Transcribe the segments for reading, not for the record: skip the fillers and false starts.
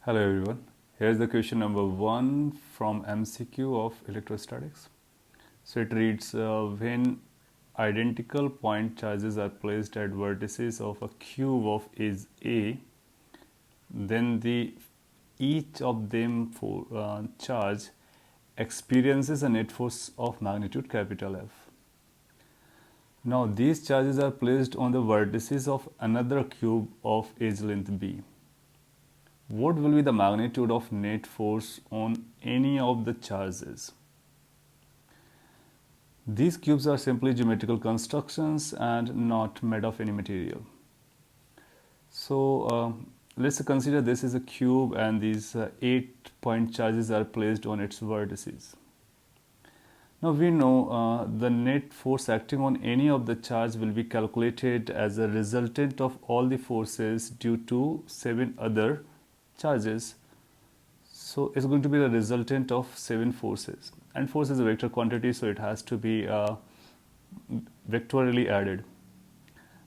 Hello everyone. Here's the question number 1 from MCQ of electrostatics. So it reads, when identical point charges are placed at vertices of a cube of edge A, then each of them charge experiences a net force of magnitude capital F. Now these charges are placed on the vertices of another cube of edge length B. What will be the magnitude of net force on any of the charges? These cubes are simply geometrical constructions and not made of any material. So let's consider this is a cube and these 8-point charges are placed on its vertices. Now we know the net force acting on any of the charge will be calculated as a resultant of all the forces due to 7 other charges. So it's going to be the resultant of 7 forces, and force is a vector quantity, so it has to be vectorially added.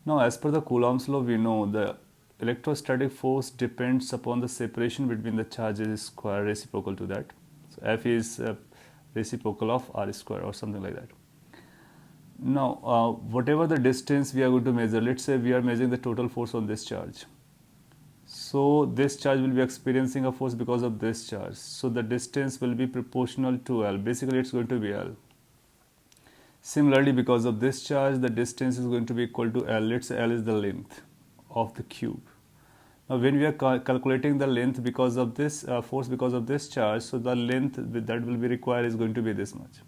Now as per the Coulomb's law, we know the electrostatic force depends upon the separation between the charges square reciprocal to that. So F is reciprocal of R square or something like that. Now whatever the distance we are going to measure, let's say we are measuring the total force on this charge. So this charge will be experiencing a force because of this charge. So the distance will be proportional to L. Basically it's going to be L. Similarly, because of this charge, the distance is going to be equal to L. Let's say L is the length of the cube. Now when we are calculating the length because of this force because of this charge, so the length that will be required is going to be this much.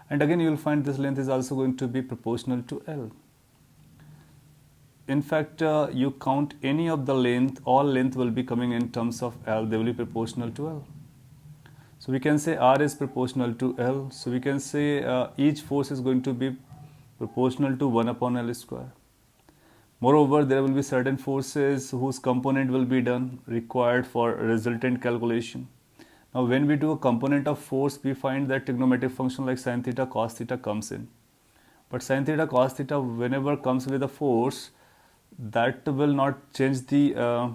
And again you will find this length is also going to be proportional to L. In fact, you count any of the length, all length will be coming in terms of L, they will be proportional to L. So we can say R is proportional to L. So we can say each force is going to be proportional to 1 upon L square. Moreover, there will be certain forces whose component will be done required for resultant calculation. Now when we do a component of force, we find that trigonometric function like sin theta, cos theta comes in. But sin theta, cos theta whenever comes with a force, that will not change the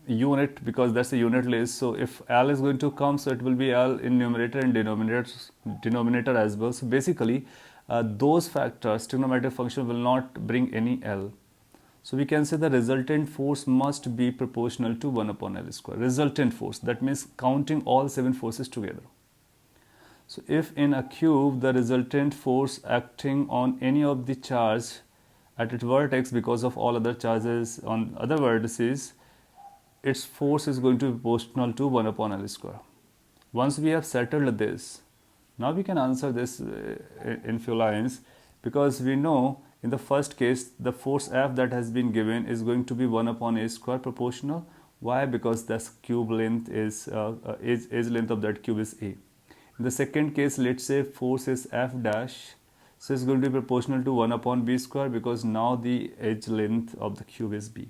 unit because that's a unit list. So if L is going to come, so it will be L in numerator and denominator as well. So basically those factors, trigonometric function will not bring any L. So we can say the resultant force must be proportional to 1 upon L square. Resultant force, that means counting all 7 forces together. So if in a cube the resultant force acting on any of the charge at its vertex because of all other charges on other vertices, its force is going to be proportional to 1 upon L square. Once we have settled this, now we can answer this in few lines, because we know in the first case the force F that has been given is going to be 1 upon A square proportional. Why? Because this cube length is edge length of that cube is A. In the second case, let's say force is F dash. So it's going to be proportional to 1 upon B square because now the edge length of the cube is B.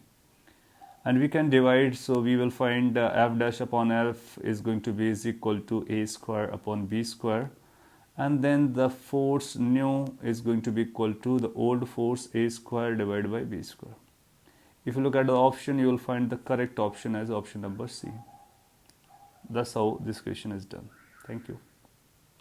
And we can divide, so we will find F dash upon F is going to be is equal to A square upon B square. And then the force nu is going to be equal to the old force A square divided by B square. If you look at the option, you will find the correct option as option number C. That's how this question is done. Thank you.